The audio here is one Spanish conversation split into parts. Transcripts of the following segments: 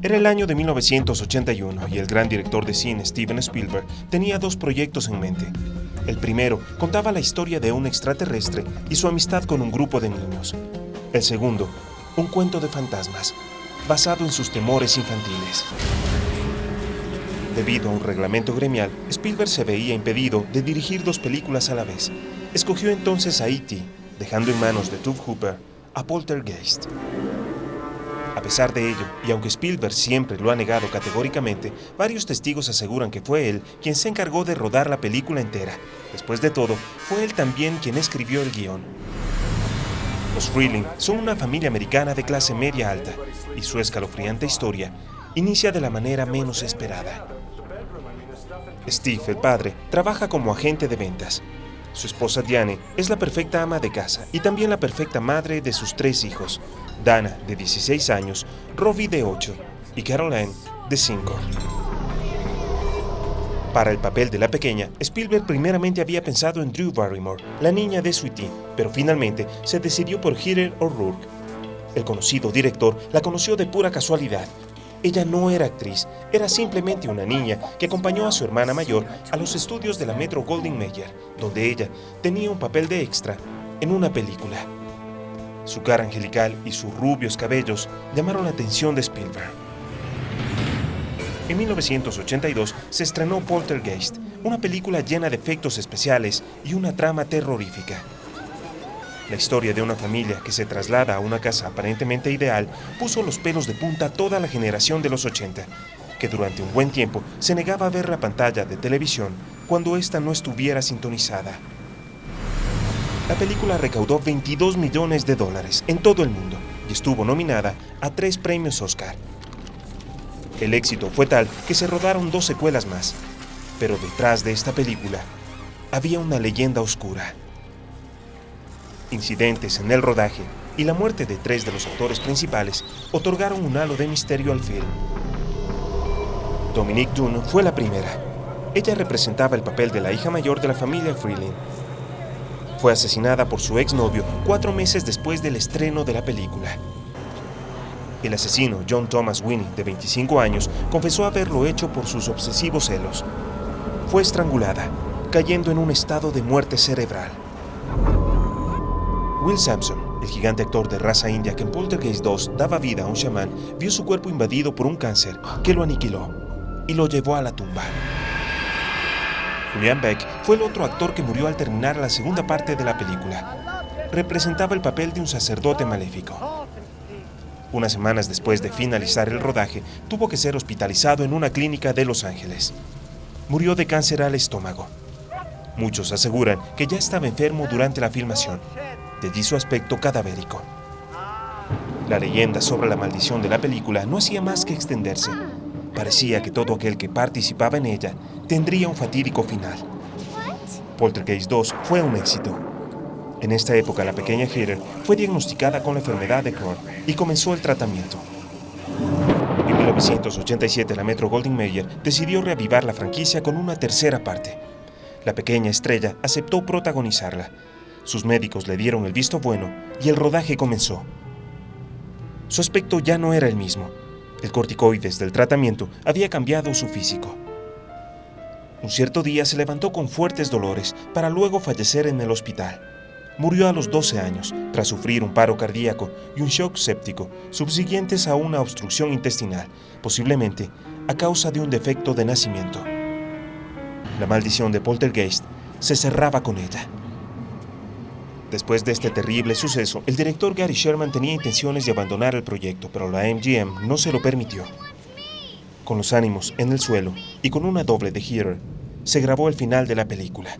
Era el año de 1981 y el gran director de cine Steven Spielberg tenía dos proyectos en mente. El primero contaba la historia de un extraterrestre y su amistad con un grupo de niños. El segundo, un cuento de fantasmas, basado en sus temores infantiles. Debido a un reglamento gremial, Spielberg se veía impedido de dirigir dos películas a la vez. Escogió entonces a E.T., dejando en manos de Tobe Hooper a Poltergeist. A pesar de ello, y aunque Spielberg siempre lo ha negado categóricamente, varios testigos aseguran que fue él quien se encargó de rodar la película entera. Después de todo, fue él también quien escribió el guión. Los Freeling son una familia americana de clase media alta, y su escalofriante historia inicia de la manera menos esperada. Steve, el padre, trabaja como agente de ventas. Su esposa Diane es la perfecta ama de casa y también la perfecta madre de sus tres hijos, Dana, de 16 años, Robbie, de 8, y Caroline, de 5. Para el papel de la pequeña, Spielberg primeramente había pensado en Drew Barrymore, la niña de Sweetie, pero finalmente se decidió por Heather O'Rourke. El conocido director la conoció de pura casualidad. Ella no era actriz, era simplemente una niña que acompañó a su hermana mayor a los estudios de la Metro-Goldwyn-Mayer, donde ella tenía un papel de extra en una película. Su cara angelical y sus rubios cabellos llamaron la atención de Spielberg. En 1982 se estrenó Poltergeist, una película llena de efectos especiales y una trama terrorífica. La historia de una familia que se traslada a una casa aparentemente ideal puso los pelos de punta a toda la generación de los 80, que durante un buen tiempo se negaba a ver la pantalla de televisión cuando ésta no estuviera sintonizada. La película recaudó $22 millones en todo el mundo y estuvo nominada a 3 premios Oscar. El éxito fue tal que se rodaron 2 secuelas más, pero detrás de esta película había una leyenda oscura. Incidentes en el rodaje y la muerte de 3 de los actores principales otorgaron un halo de misterio al film. Dominique Dunne fue la primera. Ella representaba el papel de la hija mayor de la familia Freeling. Fue asesinada por su exnovio 4 meses después del estreno de la película. El asesino, John Thomas Winnie, de 25 años, confesó haberlo hecho por sus obsesivos celos. Fue estrangulada, cayendo en un estado de muerte cerebral. Will Sampson, el gigante actor de raza india que en Poltergeist 2 daba vida a un chamán, vio su cuerpo invadido por un cáncer que lo aniquiló y lo llevó a la tumba. Julian Beck fue el otro actor que murió al terminar la segunda parte de la película. Representaba el papel de un sacerdote maléfico. Unas semanas después de finalizar el rodaje, tuvo que ser hospitalizado en una clínica de Los Ángeles. Murió de cáncer al estómago. Muchos aseguran que ya estaba enfermo durante la filmación. De allí su aspecto cadavérico. La leyenda sobre la maldición de la película no hacía más que extenderse. Parecía que todo aquel que participaba en ella tendría un fatídico final. Poltergeist 2 fue un éxito. En esta época la pequeña Heather fue diagnosticada con la enfermedad de Crohn y comenzó el tratamiento. En 1987 la Metro-Goldwyn-Mayer decidió reavivar la franquicia con una tercera parte. La pequeña estrella aceptó protagonizarla. Sus médicos le dieron el visto bueno y el rodaje comenzó. Su aspecto ya no era el mismo. El corticoides del tratamiento había cambiado su físico. Un cierto día se levantó con fuertes dolores para luego fallecer en el hospital. Murió a los 12 años tras sufrir un paro cardíaco y un shock séptico subsiguientes a una obstrucción intestinal, posiblemente a causa de un defecto de nacimiento. La maldición de Poltergeist se cerraba con ella. Después de este terrible suceso, el director Gary Sherman tenía intenciones de abandonar el proyecto, pero la MGM no se lo permitió. Con los ánimos en el suelo y con una doble de Heather, se grabó el final de la película.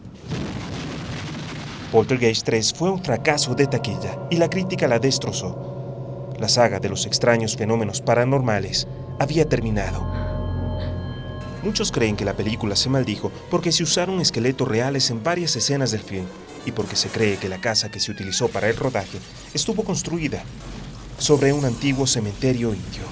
Poltergeist 3 fue un fracaso de taquilla y la crítica la destrozó. La saga de los extraños fenómenos paranormales había terminado. Muchos creen que la película se maldijo porque se usaron esqueletos reales en varias escenas del film y porque se cree que la casa que se utilizó para el rodaje estuvo construida sobre un antiguo cementerio indio.